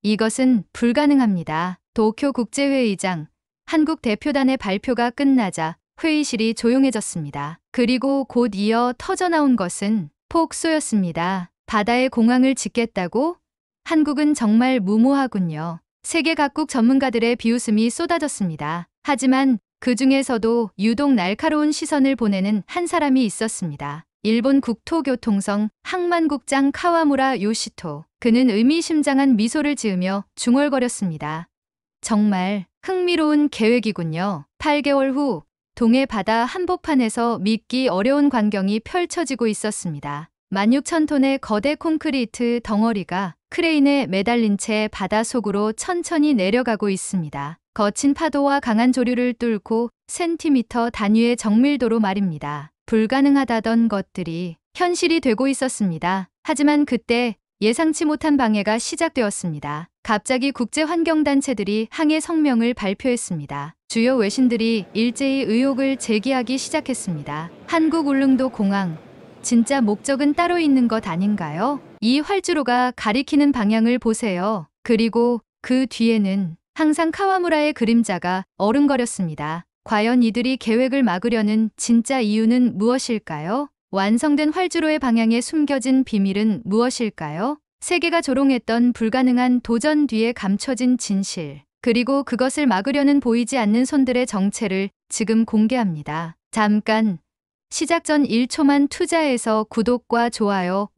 이것은 불가능합니다. 도쿄 국제회의장, 한국 대표단의 발표가 끝나자 회의실이 조용해졌습니다. 그리고 곧 이어 터져나온 것은 폭소였습니다. 바다에 공항을 짓겠다고? 한국은 정말 무모하군요. 세계 각국 전문가들의 비웃음이 쏟아졌습니다. 하지만 그 중에서도 유독 날카로운 시선을 보내는 한 사람이 있었습니다. 일본 국토교통성 항만국장 카와무라 요시토. 그는 의미심장한 미소를 지으며 중얼거렸습니다. 정말 흥미로운 계획이군요. 8개월 후 동해 바다 한복판에서 믿기 어려운 광경이 펼쳐지고 있었습니다. 16,000톤의 거대 콘크리트 덩어리가 크레인에 매달린 채 바닷속으로 천천히 내려가고 있습니다. 거친 파도와 강한 조류를 뚫고 센티미터 단위의 정밀도로 말입니다. 불가능하다던 것들이 현실이 되고 있었습니다. 하지만 그때 예상치 못한 방해가 시작되었습니다. 갑자기 국제환경단체들이 항해 성명을 발표했습니다. 주요 외신들이 일제히 의혹을 제기하기 시작했습니다. 한국 울릉도 공항, 진짜 목적은 따로 있는 것 아닌가요? 이 활주로가 가리키는 방향을 보세요. 그리고 그 뒤에는 항상 카와무라의 그림자가 어른거렸습니다. 과연 이들이 계획을 막으려는 진짜 이유는 무엇일까요? 완성된 활주로의 방향에 숨겨진 비밀은 무엇일까요? 세계가 조롱했던 불가능한 도전 뒤에 감춰진 진실, 그리고 그것을 막으려는 보이지 않는 손들의 정체를 지금 공개합니다. 잠깐, 시작 전 1초만 투자해서 구독과 좋아요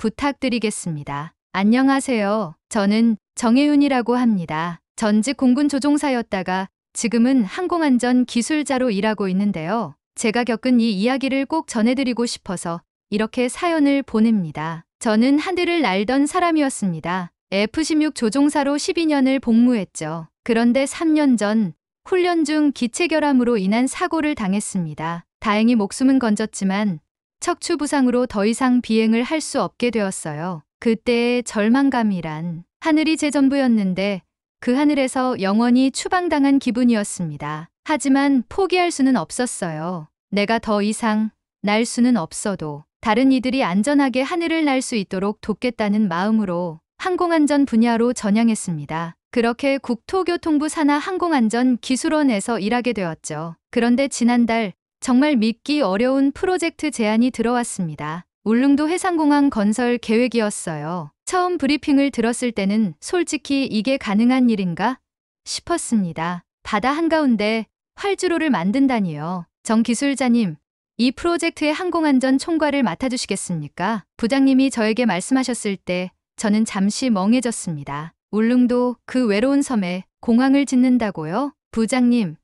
부탁드리겠습니다. 안녕하세요. 저는 정혜윤이라고 합니다. 전직 공군 조종사였다가 지금은 항공안전 기술자로 일하고 있는데요. 제가 겪은 이 이야기를 꼭 전해드리고 싶어서 이렇게 사연을 보냅니다. 저는 하늘을 날던 사람이었습니다. F-16 조종사로 12년을 복무했죠. 그런데 3년 전 훈련 중 기체 결함으로 인한 사고를 당했습니다. 다행히 목숨은 건졌지만 척추 부상으로 더 이상 비행을 할 수 없게 되었어요. 그때의 절망감이란, 하늘이 제 전부였는데 그 하늘에서 영원히 추방당한 기분이었습니다. 하지만 포기할 수는 없었어요. 내가 더 이상 날 수는 없어도 다른 이들이 안전하게 하늘을 날 수 있도록 돕겠다는 마음으로 항공안전 분야로 전향했습니다. 그렇게 국토교통부 산하 항공안전기술원에서 일하게 되었죠. 그런데 지난달 정말 믿기 어려운 프로젝트 제안이 들어왔습니다. 울릉도 해상공항 건설 계획이었어요. 처음 브리핑을 들었을 때는 솔직히 이게 가능한 일인가 싶었습니다. 바다 한가운데 활주로를 만든다니요. 정 기술자님, 이 프로젝트의 항공안전 총괄을 맡아주시겠습니까? 부장님이 저에게 말씀하셨을 때 저는 잠시 멍해졌습니다. 울릉도 그 외로운 섬에 공항을 짓는다고요? 부장님,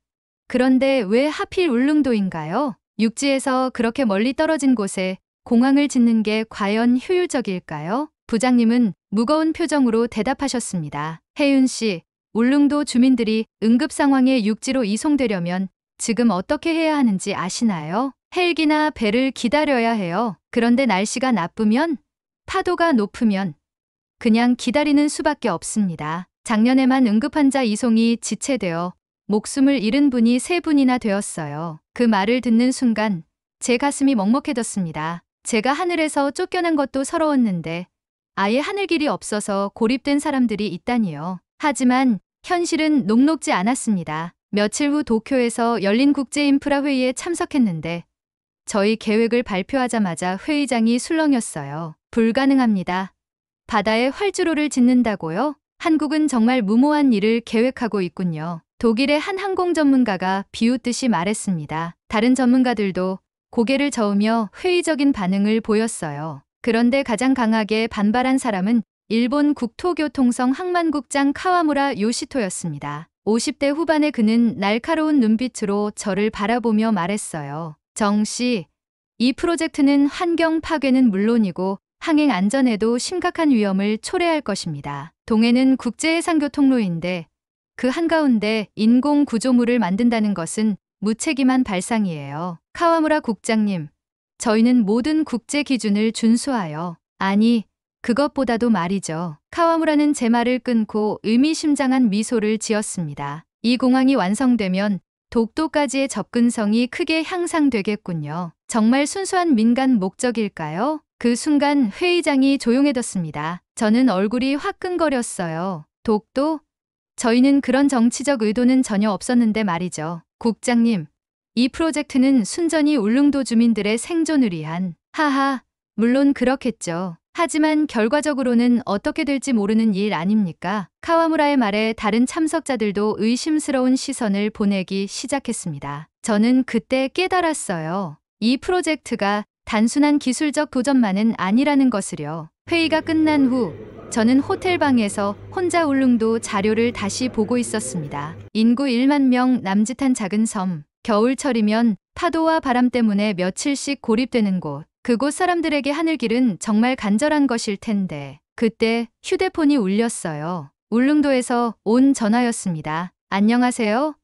그런데 왜 하필 울릉도인가요? 육지에서 그렇게 멀리 떨어진 곳에 공항을 짓는 게 과연 효율적일까요? 부장님은 무거운 표정으로 대답하셨습니다. 혜윤 씨, 울릉도 주민들이 응급 상황에 육지로 이송되려면 지금 어떻게 해야 하는지 아시나요? 헬기나 배를 기다려야 해요. 그런데 날씨가 나쁘면, 파도가 높으면 그냥 기다리는 수밖에 없습니다. 작년에만 응급환자 이송이 지체되어 목숨을 잃은 분이 3분이나 되었어요. 그 말을 듣는 순간 제 가슴이 먹먹해졌습니다. 제가 하늘에서 쫓겨난 것도 서러웠는데 아예 하늘길이 없어서 고립된 사람들이 있다니요. 하지만 현실은 녹록지 않았습니다. 며칠 후 도쿄에서 열린 국제인프라 회의에 참석했는데 저희 계획을 발표하자마자 회의장이 술렁였어요. 불가능합니다. 바다에 활주로를 짓는다고요? 한국은 정말 무모한 일을 계획하고 있군요. 독일의 한 항공 전문가가 비웃듯이 말했습니다. 다른 전문가들도 고개를 저으며 회의적인 반응을 보였어요. 그런데 가장 강하게 반발한 사람은 일본 국토교통성 항만국장 카와무라 요시토였습니다. 50대 후반의 그는 날카로운 눈빛으로 저를 바라보며 말했어요. 정 씨, 이 프로젝트는 환경 파괴는 물론이고 항행 안전에도 심각한 위험을 초래할 것입니다. 동해는 국제해상교통로인데 그 한가운데 인공 구조물을 만든다는 것은 무책임한 발상이에요. 카와무라 국장님, 저희는 모든 국제 기준을 준수하여, 아니, 그것보다도 말이죠. 카와무라는 제 말을 끊고 의미심장한 미소를 지었습니다. 이 공항이 완성되면 독도까지의 접근성이 크게 향상되겠군요. 정말 순수한 민간 목적일까요? 그 순간 회의장이 조용해졌습니다. 저는 얼굴이 화끈거렸어요. 독도? 저희는 그런 정치적 의도는 전혀 없었는데 말이죠. 국장님, 이 프로젝트는 순전히 울릉도 주민들의 생존을 위한, 하하, 물론 그렇겠죠. 하지만 결과적으로는 어떻게 될지 모르는 일 아닙니까? 카와무라의 말에 다른 참석자들도 의심스러운 시선을 보내기 시작했습니다. 저는 그때 깨달았어요. 이 프로젝트가 단순한 기술적 도전만은 아니라는 것을요. 회의가 끝난 후 저는 호텔 방에서 혼자 울릉도 자료를 다시 보고 있었습니다. 인구 1만 명 남짓한 작은 섬, 겨울철이면 파도와 바람 때문에 며칠씩 고립되는 곳. 그곳 사람들에게 하늘길은 정말 간절한 것일 텐데 그때 휴대폰이 울렸어요. 울릉도에서 온 전화였습니다. 안녕하세요.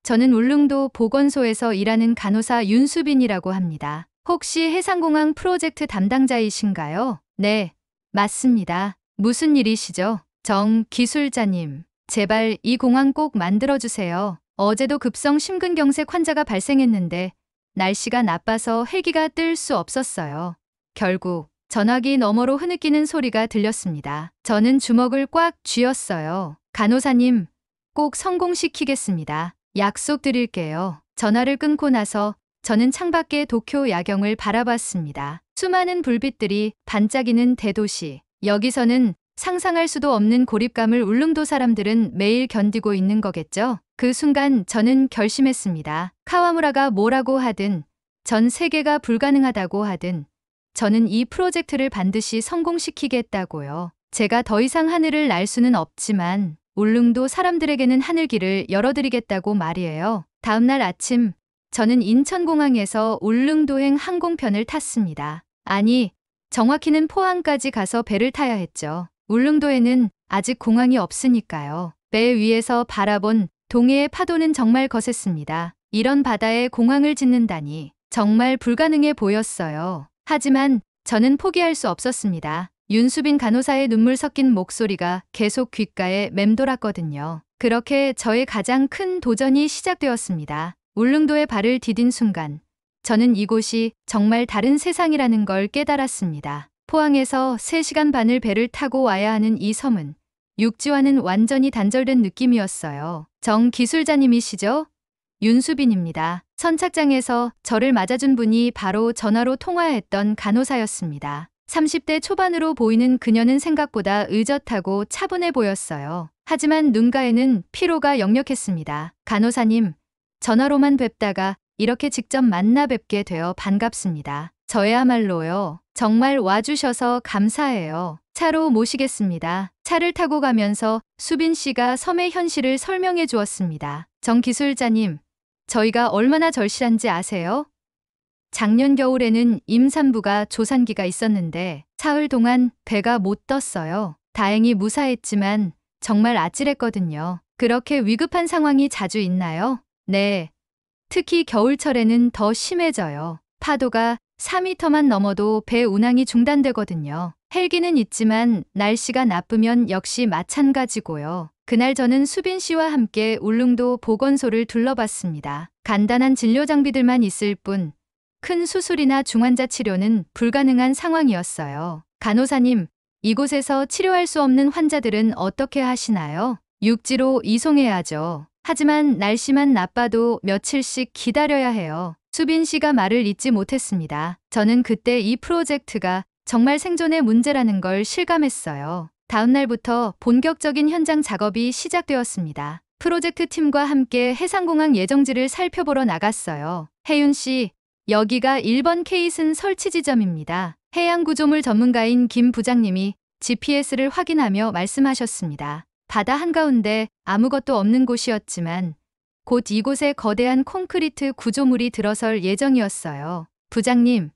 저는 울릉도 보건소에서 일하는 간호사 윤수빈이라고 합니다. 혹시 해상공항 프로젝트 담당자이신가요? 네, 맞습니다. 무슨 일이시죠? 정 기술자님, 제발 이 공항 꼭 만들어주세요. 어제도 급성 심근경색 환자가 발생했는데 날씨가 나빠서 헬기가 뜰 수 없었어요. 결국 전화기 너머로 흐느끼는 소리가 들렸습니다. 저는 주먹을 꽉 쥐었어요. 간호사님, 꼭 성공시키겠습니다. 약속드릴게요. 전화를 끊고 나서 저는 창밖의 도쿄 야경을 바라봤습니다. 수많은 불빛들이 반짝이는 대도시. 여기서는 상상할 수도 없는 고립감을 울릉도 사람들은 매일 견디고 있는 거겠죠? 그 순간 저는 결심했습니다. 카와무라가 뭐라고 하든, 전 세계가 불가능하다고 하든, 저는 이 프로젝트를 반드시 성공시키겠다고요. 제가 더 이상 하늘을 날 수는 없지만 울릉도 사람들에게는 하늘길을 열어드리겠다고 말이에요. 다음 날 아침, 저는 인천공항에서 울릉도행 항공편을 탔습니다. 아니, 정확히는 포항까지 가서 배를 타야 했죠. 울릉도에는 아직 공항이 없으니까요. 배 위에서 바라본 동해의 파도는 정말 거셌습니다. 이런 바다에 공항을 짓는다니 정말 불가능해 보였어요. 하지만 저는 포기할 수 없었습니다. 윤수빈 간호사의 눈물 섞인 목소리가 계속 귓가에 맴돌았거든요. 그렇게 저의 가장 큰 도전이 시작되었습니다. 울릉도에 발을 디딘 순간 저는 이곳이 정말 다른 세상이라는 걸 깨달았습니다. 포항에서 3시간 반을 배를 타고 와야 하는 이 섬은 육지와는 완전히 단절된 느낌이었어요. 정 기술자님이시죠? 윤수빈입니다. 선착장에서 저를 맞아준 분이 바로 전화로 통화했던 간호사였습니다. 30대 초반으로 보이는 그녀는 생각보다 의젓하고 차분해 보였어요. 하지만 눈가에는 피로가 역력했습니다. 간호사님, 전화로만 뵙다가 이렇게 직접 만나 뵙게 되어 반갑습니다. 저야말로요. 정말 와주셔서 감사해요. 차로 모시겠습니다. 차를 타고 가면서 수빈 씨가 섬의 현실을 설명해 주었습니다. 정 기술자님, 저희가 얼마나 절실한지 아세요? 작년 겨울에는 임산부가 조산기가 있었는데 사흘 동안 배가 못 떴어요. 다행히 무사했지만 정말 아찔했거든요. 그렇게 위급한 상황이 자주 있나요? 네. 특히 겨울철에는 더 심해져요. 파도가 4m만 넘어도 배 운항이 중단되거든요. 헬기는 있지만 날씨가 나쁘면 역시 마찬가지고요. 그날 저는 수빈 씨와 함께 울릉도 보건소를 둘러봤습니다. 간단한 진료 장비들만 있을 뿐 큰 수술이나 중환자 치료는 불가능한 상황이었어요. 간호사님, 이곳에서 치료할 수 없는 환자들은 어떻게 하시나요? 육지로 이송해야죠. 하지만 날씨만 나빠도 며칠씩 기다려야 해요. 수빈 씨가 말을 잇지 못했습니다. 저는 그때 이 프로젝트가 정말 생존의 문제라는 걸 실감했어요. 다음 날부터 본격적인 현장 작업이 시작되었습니다. 프로젝트 팀과 함께 해상공항 예정지를 살펴보러 나갔어요. 혜윤 씨, 여기가 1번 케이슨 설치 지점입니다. 해양구조물 전문가인 김 부장님이 GPS를 확인하며 말씀하셨습니다. 바다 한가운데 아무것도 없는 곳이었지만 곧 이곳에 거대한 콘크리트 구조물이 들어설 예정이었어요. 부장님,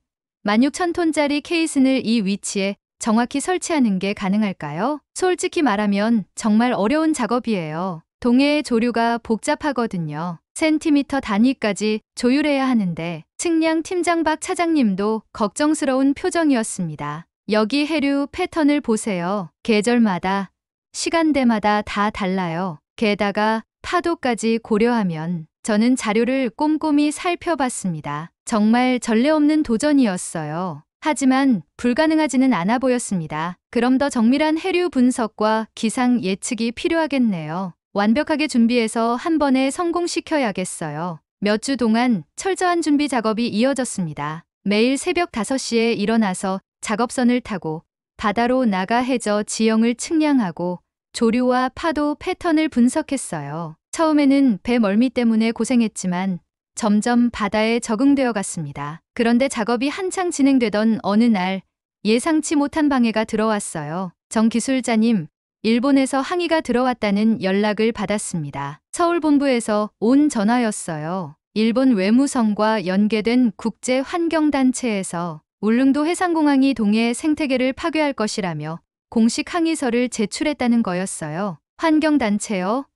16,000톤짜리 케이슨을 이 위치에 정확히 설치하는 게 가능할까요? 솔직히 말하면 정말 어려운 작업이에요. 동해의 조류가 복잡하거든요. 센티미터 단위까지 조율해야 하는데 측량 팀장 박 차장님도 걱정스러운 표정이었습니다. 여기 해류 패턴을 보세요. 계절마다, 시간대마다 다 달라요. 게다가 파도까지 고려하면 저는 자료를 꼼꼼히 살펴봤습니다. 정말 전례 없는 도전이었어요. 하지만 불가능하지는 않아 보였습니다. 그럼 더 정밀한 해류 분석과 기상 예측이 필요하겠네요. 완벽하게 준비해서 한 번에 성공시켜야겠어요. 몇 주 동안 철저한 준비 작업이 이어졌습니다. 매일 새벽 5시에 일어나서 작업선을 타고 바다로 나가 해저 지형을 측량하고 조류와 파도 패턴을 분석했어요. 처음에는 배 멀미 때문에 고생했지만 점점 바다에 적응되어 갔습니다. 그런데 작업이 한창 진행되던 어느 날 예상치 못한 방해가 들어왔어요. 정 기술자님, 일본에서 항의가 들어왔다는 연락을 받았습니다. 서울 본부에서 온 전화였어요. 일본 외무성과 연계된 국제환경단체에서 울릉도 해상공항이 동해 생태계를 파괴할 것이라며 공식 항의서를 제출했다는 거였어요. 환경단체요?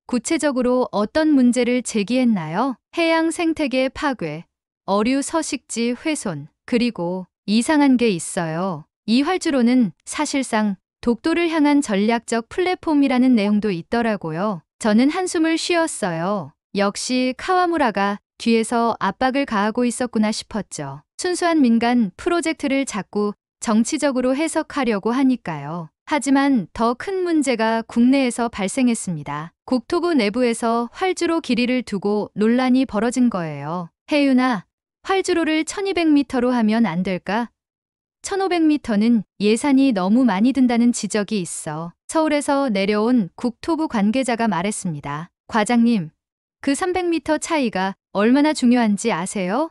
구체적으로 어떤 문제를 제기했나요? 해양 생태계 파괴, 어류 서식지 훼손, 그리고 이상한 게 있어요. 이 활주로는 사실상 독도를 향한 전략적 플랫폼이라는 내용도 있더라고요. 저는 한숨을 쉬었어요. 역시 카와무라가 뒤에서 압박을 가하고 있었구나 싶었죠. 순수한 민간 프로젝트를 자꾸 정치적으로 해석하려고 하니까요. 하지만 더 큰 문제가 국내에서 발생했습니다. 국토부 내부에서 활주로 길이를 두고 논란이 벌어진 거예요. 혜윤아, 활주로를 1200m로 하면 안 될까? 1500m는 예산이 너무 많이 든다는 지적이 있어. 서울에서 내려온 국토부 관계자가 말했습니다. 과장님, 그 300m 차이가 얼마나 중요한지 아세요?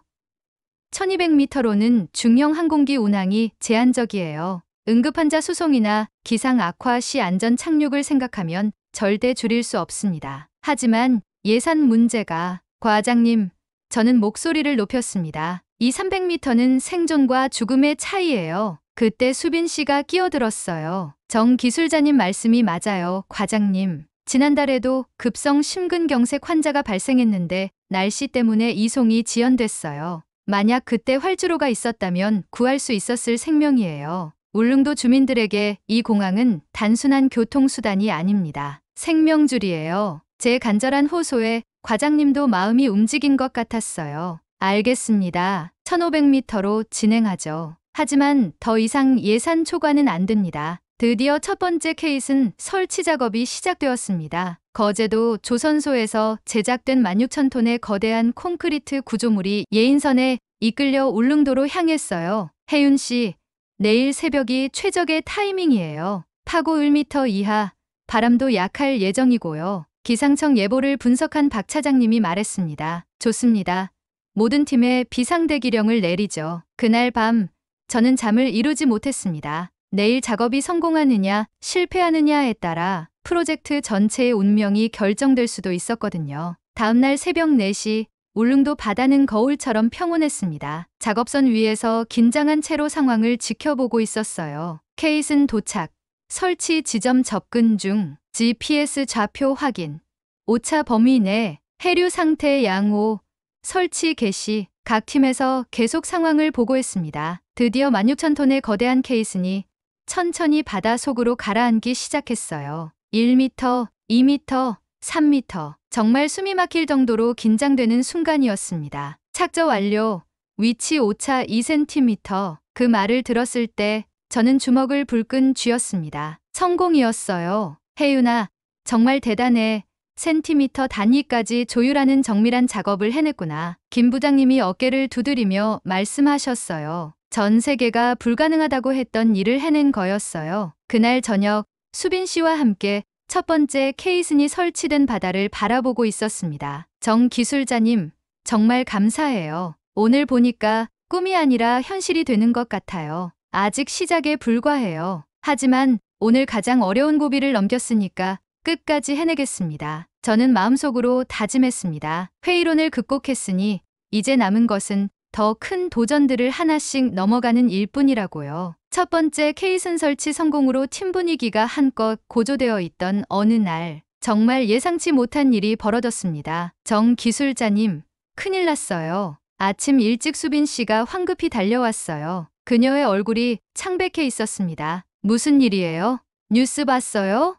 1200m로는 중형 항공기 운항이 제한적이에요. 응급환자 수송이나 기상 악화 시 안전 착륙을 생각하면 절대 줄일 수 없습니다. 하지만 예산 문제가... 과장님, 저는 목소리를 높였습니다. 이 300m는 생존과 죽음의 차이예요. 그때 수빈 씨가 끼어들었어요. 정 기술자님 말씀이 맞아요, 과장님. 지난달에도 급성 심근경색 환자가 발생했는데 날씨 때문에 이송이 지연됐어요. 만약 그때 활주로가 있었다면 구할 수 있었을 생명이에요. 울릉도 주민들에게 이 공항은 단순한 교통수단이 아닙니다. 생명줄이에요. 제 간절한 호소에 과장님도 마음이 움직인 것 같았어요. 알겠습니다. 1500m로 진행하죠. 하지만 더 이상 예산 초과는 안 됩니다. 드디어 첫 번째 케이슨 설치 작업이 시작되었습니다. 거제도 조선소에서 제작된 16,000톤의 거대한 콘크리트 구조물이 예인선에 이끌려 울릉도로 향했어요. 혜윤 씨, 내일 새벽이 최적의 타이밍이에요. 파고 1m 이하, 바람도 약할 예정이고요. 기상청 예보를 분석한 박 차장님이 말했습니다. 좋습니다. 모든 팀에 비상대기령을 내리죠. 그날 밤 저는 잠을 이루지 못했습니다. 내일 작업이 성공하느냐 실패하느냐에 따라 프로젝트 전체의 운명이 결정될 수도 있었거든요. 다음날 새벽 4시 울릉도 바다는 거울처럼 평온했습니다. 작업선 위에서 긴장한 채로 상황을 지켜보고 있었어요. 케이슨 도착, 설치 지점 접근 중, GPS 좌표 확인, 오차 범위 내, 해류 상태 양호, 설치 개시, 각 팀에서 계속 상황을 보고했습니다. 드디어 16,000톤의 거대한 케이슨이 천천히 바다 속으로 가라앉기 시작했어요. 1m, 2m, 3m. 정말 숨이 막힐 정도로 긴장되는 순간이었습니다. 착저 완료. 위치 오차 2cm. 그 말을 들었을 때 저는 주먹을 불끈 쥐었습니다. 성공이었어요. 혜윤아, 정말 대단해. 센티미터 단위까지 조율하는 정밀한 작업을 해냈구나. 김 부장님이 어깨를 두드리며 말씀하셨어요. 전 세계가 불가능하다고 했던 일을 해낸 거였어요. 그날 저녁 수빈 씨와 함께 첫 번째 케이슨이 설치된 바다를 바라보고 있었습니다. 정 기술자님, 정말 감사해요. 오늘 보니까 꿈이 아니라 현실이 되는 것 같아요. 아직 시작에 불과해요. 하지만 오늘 가장 어려운 고비를 넘겼으니까 끝까지 해내겠습니다. 저는 마음속으로 다짐했습니다. 회의론을 극복했으니 이제 남은 것은 더 큰 도전들을 하나씩 넘어가는 일뿐이라고요. 첫 번째 케이슨 설치 성공으로 팀 분위기가 한껏 고조되어 있던 어느 날, 정말 예상치 못한 일이 벌어졌습니다. 정 기술자님, 큰일 났어요. 아침 일찍 수빈 씨가 황급히 달려왔어요. 그녀의 얼굴이 창백해 있었습니다. 무슨 일이에요? 뉴스 봤어요?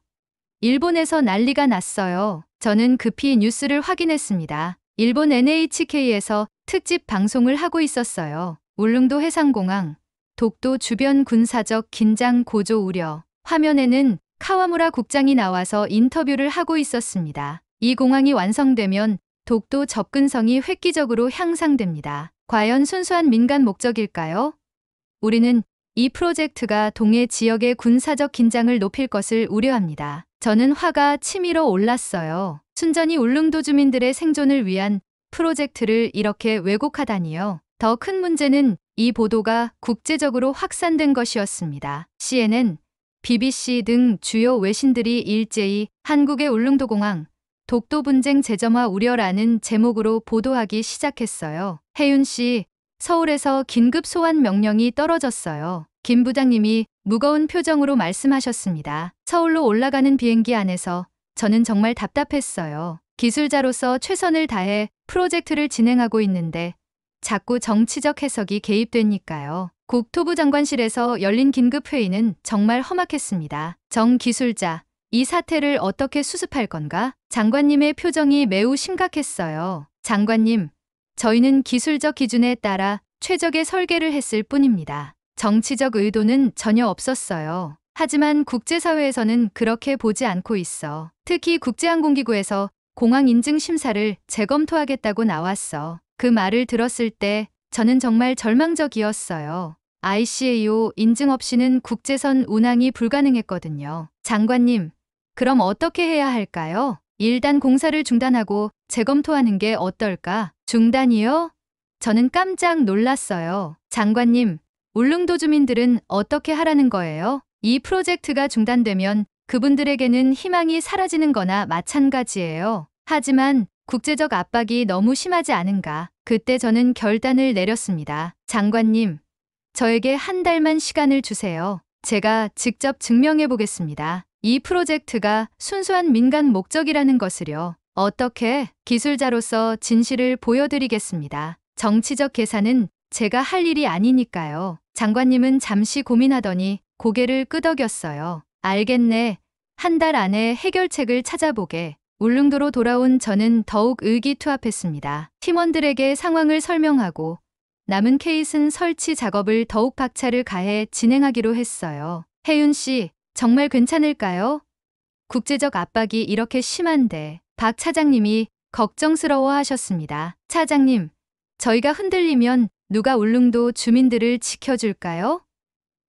일본에서 난리가 났어요. 저는 급히 뉴스를 확인했습니다. 일본 NHK에서 특집 방송을 하고 있었어요. 울릉도 해상공항, 독도 주변 군사적 긴장 고조 우려. 화면에는 카와무라 국장이 나와서 인터뷰를 하고 있었습니다. 이 공항이 완성되면 독도 접근성이 획기적으로 향상됩니다. 과연 순수한 민간 목적일까요? 우리는 이 프로젝트가 동해 지역의 군사적 긴장을 높일 것을 우려합니다. 저는 화가 치밀어 올랐어요. 순전히 울릉도 주민들의 생존을 위한 프로젝트를 이렇게 왜곡하다니요. 더 큰 문제는 이 보도가 국제적으로 확산된 것이었습니다. CNN, BBC 등 주요 외신들이 일제히 한국의 울릉도공항, 독도 분쟁 재점화 우려라는 제목으로 보도하기 시작했어요. 혜윤 씨, 서울에서 긴급 소환 명령이 떨어졌어요. 김 부장님이 무거운 표정으로 말씀하셨습니다. 서울로 올라가는 비행기 안에서 저는 정말 답답했어요. 기술자로서 최선을 다해 프로젝트를 진행하고 있는데 자꾸 정치적 해석이 개입되니까요. 국토부 장관실에서 열린 긴급회의는 정말 험악했습니다. 정 기술자, 이 사태를 어떻게 수습할 건가? 장관님의 표정이 매우 심각했어요. 장관님, 저희는 기술적 기준에 따라 최적의 설계를 했을 뿐입니다. 정치적 의도는 전혀 없었어요. 하지만 국제사회에서는 그렇게 보지 않고 있어. 특히 국제항공기구에서 공항 인증 심사를 재검토하겠다고 나왔어. 그 말을 들었을 때 저는 정말 절망적이었어요. ICAO 인증 없이는 국제선 운항이 불가능했거든요. 장관님, 그럼 어떻게 해야 할까요? 일단 공사를 중단하고 재검토하는 게 어떨까? 중단이요? 저는 깜짝 놀랐어요. 장관님, 울릉도 주민들은 어떻게 하라는 거예요? 이 프로젝트가 중단되면 그분들에게는 희망이 사라지는 거나 마찬가지예요. 하지만 국제적 압박이 너무 심하지 않은가? 그때 저는 결단을 내렸습니다. 장관님, 저에게 한 달만 시간을 주세요. 제가 직접 증명해 보겠습니다. 이 프로젝트가 순수한 민간 목적이라는 것을요. 어떻게? 기술자로서 진실을 보여드리겠습니다. 정치적 계산은 제가 할 일이 아니니까요. 장관님은 잠시 고민하더니 고개를 끄덕였어요. 알겠네. 한 달 안에 해결책을 찾아보게. 울릉도로 돌아온 저는 더욱 의기투합했습니다. 팀원들에게 상황을 설명하고 남은 케이슨 설치 작업을 더욱 박차를 가해 진행하기로 했어요. 혜윤 씨, 정말 괜찮을까요? 국제적 압박이 이렇게 심한데. 박 차장님이 걱정스러워 하셨습니다. 차장님, 저희가 흔들리면 누가 울릉도 주민들을 지켜줄까요?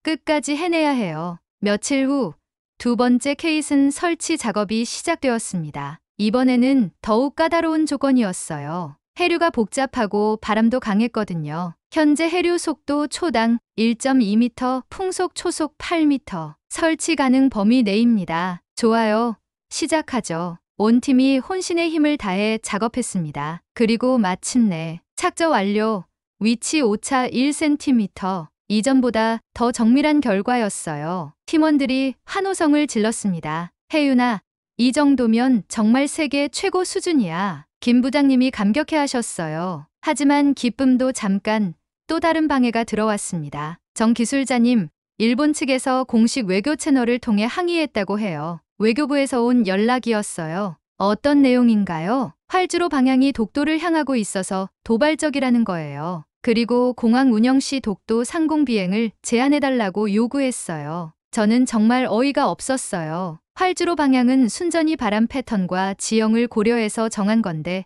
끝까지 해내야 해요. 며칠 후 두 번째 케이슨 설치 작업이 시작되었습니다. 이번에는 더욱 까다로운 조건이었어요. 해류가 복잡하고 바람도 강했거든요. 현재 해류 속도 초당 1.2m, 풍속 초속 8m, 설치 가능 범위 내입니다. 좋아요. 시작하죠. 온 팀이 혼신의 힘을 다해 작업했습니다. 그리고 마침내 착저 완료. 위치 오차 1cm. 이전보다 더 정밀한 결과였어요. 팀원들이 환호성을 질렀습니다. 혜윤아, 이 정도면 정말 세계 최고 수준이야. 김 부장님이 감격해 하셨어요. 하지만 기쁨도 잠깐 또 다른 방해가 들어왔습니다. 정 기술자님, 일본 측에서 공식 외교 채널을 통해 항의했다고 해요. 외교부에서 온 연락이었어요. 어떤 내용인가요? 활주로 방향이 독도를 향하고 있어서 도발적이라는 거예요. 그리고 공항 운영 시 독도 상공 비행을 제한해달라고 요구했어요. 저는 정말 어이가 없었어요. 활주로 방향은 순전히 바람 패턴과 지형을 고려해서 정한 건데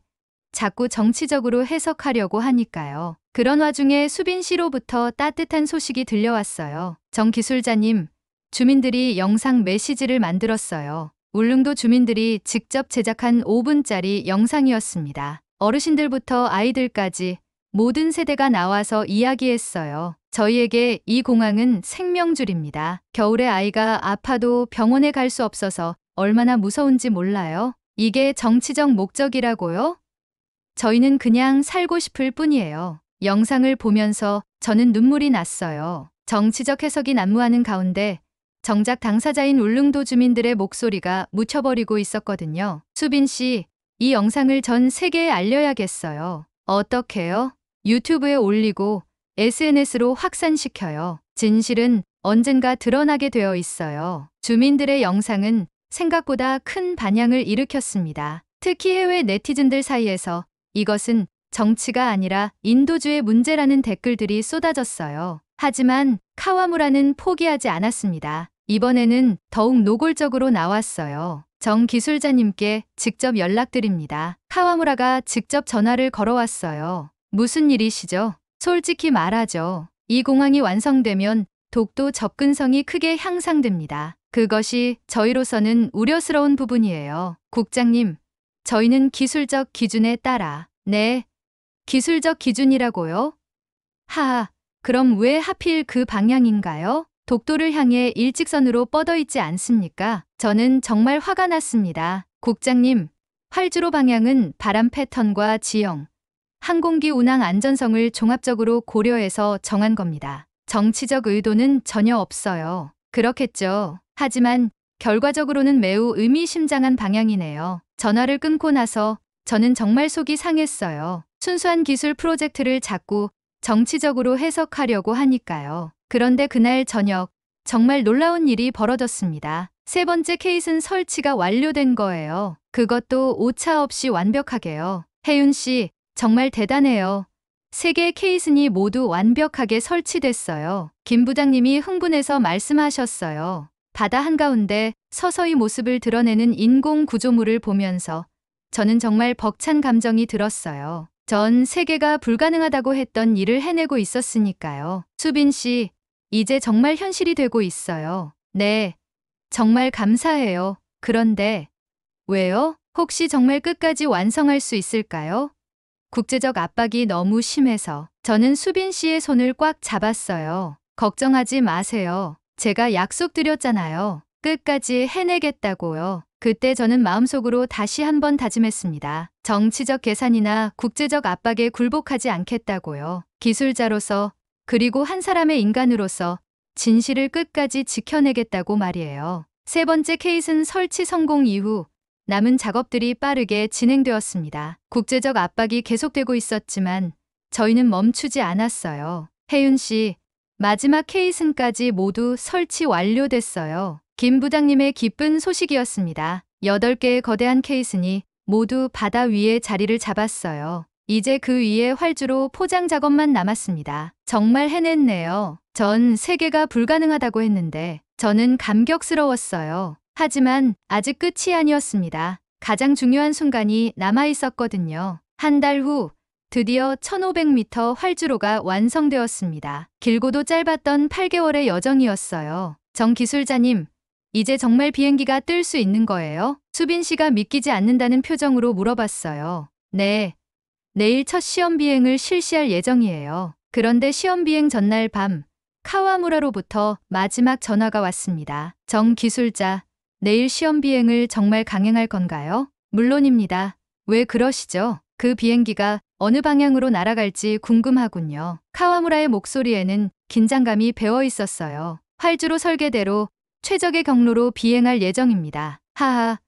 자꾸 정치적으로 해석하려고 하니까요. 그런 와중에 수빈 씨로부터 따뜻한 소식이 들려왔어요. 정 기술자님, 주민들이 영상 메시지를 만들었어요. 울릉도 주민들이 직접 제작한 5분짜리 영상이었습니다. 어르신들부터 아이들까지 모든 세대가 나와서 이야기했어요. 저희에게 이 공항은 생명줄입니다. 겨울에 아이가 아파도 병원에 갈 수 없어서 얼마나 무서운지 몰라요. 이게 정치적 목적이라고요? 저희는 그냥 살고 싶을 뿐이에요. 영상을 보면서 저는 눈물이 났어요. 정치적 해석이 난무하는 가운데 정작 당사자인 울릉도 주민들의 목소리가 묻혀버리고 있었거든요. 수빈 씨, 이 영상을 전 세계에 알려야겠어요. 어떻게요? 유튜브에 올리고 SNS로 확산시켜요. 진실은 언젠가 드러나게 되어 있어요. 주민들의 영상은 생각보다 큰 반향을 일으켰습니다. 특히 해외 네티즌들 사이에서 이것은 정치가 아니라 인도주의 문제라는 댓글들이 쏟아졌어요. 하지만 카와무라는 포기하지 않았습니다. 이번에는 더욱 노골적으로 나왔어요. 정 기술자님께 직접 연락드립니다. 카와무라가 직접 전화를 걸어왔어요. 무슨 일이시죠? 솔직히 말하죠. 이 공항이 완성되면 독도 접근성이 크게 향상됩니다. 그것이 저희로서는 우려스러운 부분이에요. 국장님, 저희는 기술적 기준에 따라. 네, 기술적 기준이라고요? 하하, 그럼 왜 하필 그 방향인가요? 독도를 향해 일직선으로 뻗어 있지 않습니까? 저는 정말 화가 났습니다. 국장님, 활주로 방향은 바람 패턴과 지형, 항공기 운항 안전성을 종합적으로 고려해서 정한 겁니다. 정치적 의도는 전혀 없어요. 그렇겠죠. 하지만 결과적으로는 매우 의미심장한 방향이네요. 전화를 끊고 나서 저는 정말 속이 상했어요. 순수한 기술 프로젝트를 자꾸 정치적으로 해석하려고 하니까요. 그런데 그날 저녁 정말 놀라운 일이 벌어졌습니다. 세 번째 케이스는 설치가 완료된 거예요. 그것도 오차 없이 완벽하게요. 혜윤 씨, 정말 대단해요. 세 개의 케이슨이 모두 완벽하게 설치됐어요. 김 부장님이 흥분해서 말씀하셨어요. 바다 한가운데 서서히 모습을 드러내는 인공 구조물을 보면서 저는 정말 벅찬 감정이 들었어요. 전 세계가 불가능하다고 했던 일을 해내고 있었으니까요. 수빈 씨, 이제 정말 현실이 되고 있어요. 네, 정말 감사해요. 그런데 왜요? 혹시 정말 끝까지 완성할 수 있을까요? 국제적 압박이 너무 심해서. 저는 수빈 씨의 손을 꽉 잡았어요. 걱정하지 마세요. 제가 약속드렸잖아요. 끝까지 해내겠다고요. 그때 저는 마음속으로 다시 한번 다짐했습니다. 정치적 계산이나 국제적 압박에 굴복하지 않겠다고요. 기술자로서, 그리고 한 사람의 인간으로서 진실을 끝까지 지켜내겠다고 말이에요. 세 번째 케이스는 설치 성공 이후 남은 작업들이 빠르게 진행되었습니다. 국제적 압박이 계속되고 있었지만 저희는 멈추지 않았어요. 혜윤 씨, 마지막 케이슨까지 모두 설치 완료됐어요. 김 부장님의 기쁜 소식이었습니다. 8개의 거대한 케이슨이 모두 바다 위에 자리를 잡았어요. 이제 그 위에 활주로 포장 작업만 남았습니다. 정말 해냈네요. 전 세계가 불가능하다고 했는데 저는 감격스러웠어요. 하지만 아직 끝이 아니었습니다. 가장 중요한 순간이 남아 있었거든요. 한 달 후 드디어 1500m 활주로가 완성되었습니다. 길고도 짧았던 8개월의 여정이었어요. 정 기술자님, 이제 정말 비행기가 뜰 수 있는 거예요? 수빈 씨가 믿기지 않는다는 표정으로 물어봤어요. 네, 내일 첫 시험 비행을 실시할 예정이에요. 그런데 시험 비행 전날 밤 카와무라로부터 마지막 전화가 왔습니다. 정 기술자, 내일 시험 비행을 정말 강행할 건가요? 물론입니다. 왜 그러시죠? 그 비행기가 어느 방향으로 날아갈지 궁금하군요. 카와무라의 목소리에는 긴장감이 배어 있었어요. 활주로 설계대로 최적의 경로로 비행할 예정입니다. 하하,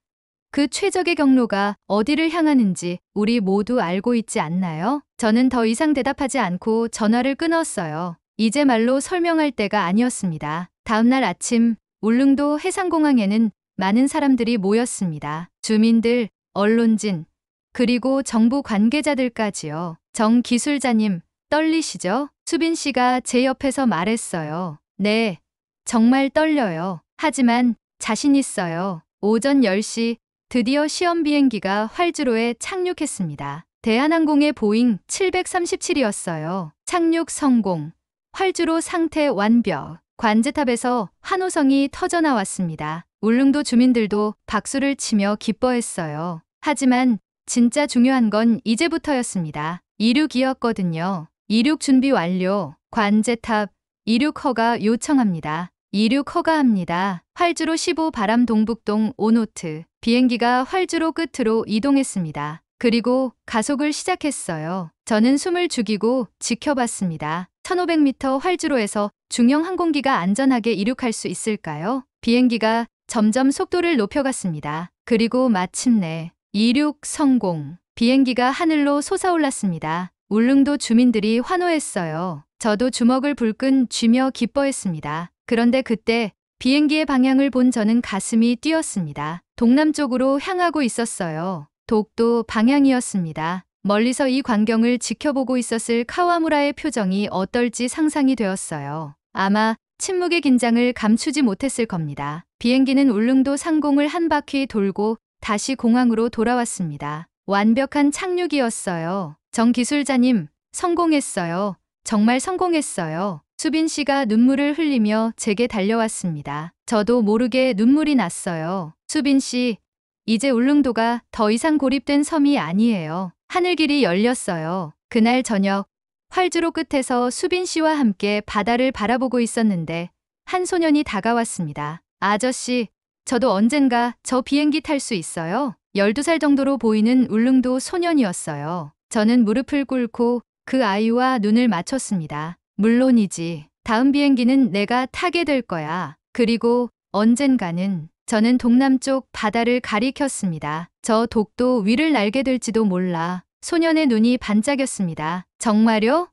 그 최적의 경로가 어디를 향하는지 우리 모두 알고 있지 않나요? 저는 더 이상 대답하지 않고 전화를 끊었어요. 이제 말로 설명할 때가 아니었습니다. 다음날 아침 울릉도 해상공항에는 많은 사람들이 모였습니다. 주민들, 언론진, 그리고 정부 관계자들까지요. 정 기술자님, 떨리시죠? 수빈 씨가 제 옆에서 말했어요. 네, 정말 떨려요. 하지만 자신 있어요. 오전 10시 드디어 시험 비행기가 활주로에 착륙했습니다. 대한항공의 보잉 737이었어요. 착륙 성공. 활주로 상태 완벽. 관제탑에서 환호성이 터져나왔습니다. 울릉도 주민들도 박수를 치며 기뻐했어요. 하지만 진짜 중요한 건 이제부터였습니다. 이륙이었거든요. 이륙 준비 완료. 관제탑 이륙 허가 요청합니다. 이륙 허가합니다. 활주로 15 바람 동북동 5노트. 비행기가 활주로 끝으로 이동했습니다. 그리고 가속을 시작했어요. 저는 숨을 죽이고 지켜봤습니다. 1500m 활주로에서 중형 항공기가 안전하게 이륙할 수 있을까요? 비행기가 점점 속도를 높여갔습니다. 그리고 마침내 이륙 성공. 비행기가 하늘로 솟아올랐습니다. 울릉도 주민들이 환호했어요. 저도 주먹을 불끈 쥐며 기뻐했습니다. 그런데 그때 비행기의 방향을 본 저는 가슴이 뛰었습니다. 동남쪽으로 향하고 있었어요. 독도 방향이었습니다. 멀리서 이 광경을 지켜보고 있었을 카와무라의 표정이 어떨지 상상이 되었어요. 아마 침묵의 긴장을 감추지 못했을 겁니다. 비행기는 울릉도 상공을 한 바퀴 돌고 다시 공항으로 돌아왔습니다. 완벽한 착륙이었어요. 정 기술자님, 성공했어요. 정말 성공했어요. 수빈 씨가 눈물을 흘리며 제게 달려왔습니다. 저도 모르게 눈물이 났어요. 수빈 씨, 이제 울릉도가 더 이상 고립된 섬이 아니에요. 하늘길이 열렸어요. 그날 저녁, 활주로 끝에서 수빈 씨와 함께 바다를 바라보고 있었는데 한 소년이 다가왔습니다. 아저씨, 저도 언젠가 저 비행기 탈 수 있어요? 12살 정도로 보이는 울릉도 소년이었어요. 저는 무릎을 꿇고 그 아이와 눈을 맞췄습니다. 물론이지. 다음 비행기는 내가 타게 될 거야. 그리고 언젠가는. 저는 동남쪽 바다를 가리켰습니다. 저 독도 위를 날게 될지도 몰라. 소년의 눈이 반짝였습니다. 정말요?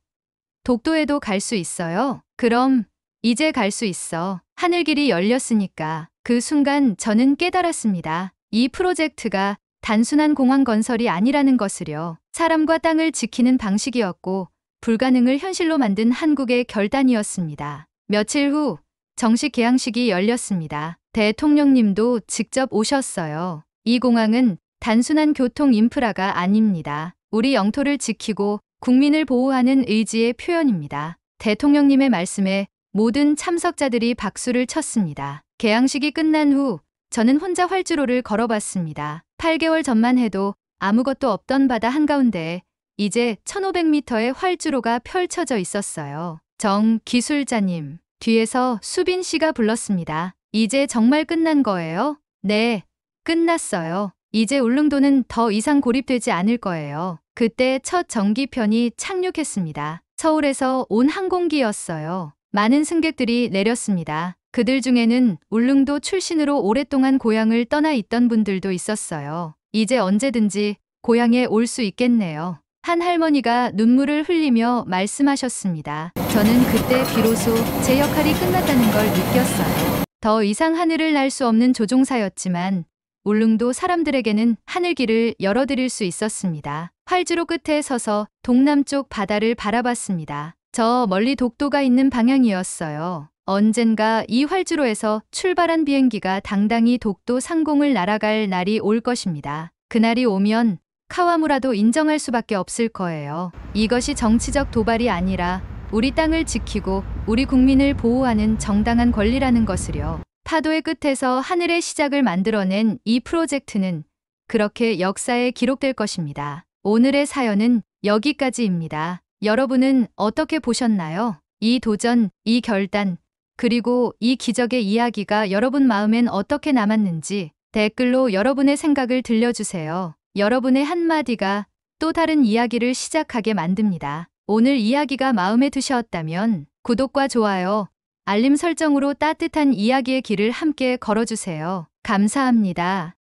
독도에도 갈 수 있어요? 그럼 이제 갈 수 있어. 하늘길이 열렸으니까. 그 순간 저는 깨달았습니다. 이 프로젝트가 단순한 공항 건설이 아니라는 것을요. 사람과 땅을 지키는 방식이었고 불가능을 현실로 만든 한국의 결단이었습니다. 며칠 후 정식 개항식이 열렸습니다. 대통령님도 직접 오셨어요. 이 공항은 단순한 교통 인프라가 아닙니다. 우리 영토를 지키고 국민을 보호하는 의지의 표현입니다. 대통령님의 말씀에 모든 참석자들이 박수를 쳤습니다. 개항식이 끝난 후 저는 혼자 활주로를 걸어봤습니다. 8개월 전만 해도 아무것도 없던 바다 한가운데에 이제 1500m의 활주로가 펼쳐져 있었어요. 정 기술자님, 뒤에서 수빈 씨가 불렀습니다. 이제 정말 끝난 거예요? 네, 끝났어요. 이제 울릉도는 더 이상 고립되지 않을 거예요. 그때 첫 전기편이 착륙했습니다. 서울에서 온 항공기였어요. 많은 승객들이 내렸습니다. 그들 중에는 울릉도 출신으로 오랫동안 고향을 떠나 있던 분들도 있었어요. 이제 언제든지 고향에 올 수 있겠네요. 한 할머니가 눈물을 흘리며 말씀하셨습니다. 저는 그때 비로소 제 역할이 끝났다는 걸 느꼈어요. 더 이상 하늘을 날 수 없는 조종사였지만 울릉도 사람들에게는 하늘길을 열어드릴 수 있었습니다. 활주로 끝에 서서 동남쪽 바다를 바라봤습니다. 저 멀리 독도가 있는 방향이었어요. 언젠가 이 활주로에서 출발한 비행기가 당당히 독도 상공을 날아갈 날이 올 것입니다. 그날이 오면 카와무라도 인정할 수밖에 없을 거예요. 이것이 정치적 도발이 아니라 우리 땅을 지키고 우리 국민을 보호하는 정당한 권리라는 것을요. 파도의 끝에서 하늘의 시작을 만들어낸 이 프로젝트는 그렇게 역사에 기록될 것입니다. 오늘의 사연은 여기까지입니다. 여러분은 어떻게 보셨나요? 이 도전, 이 결단, 그리고 이 기적의 이야기가 여러분 마음엔 어떻게 남았는지 댓글로 여러분의 생각을 들려주세요. 여러분의 한마디가 또 다른 이야기를 시작하게 만듭니다. 오늘 이야기가 마음에 드셨다면 구독과 좋아요, 알림 설정으로 따뜻한 이야기의 길을 함께 걸어주세요. 감사합니다.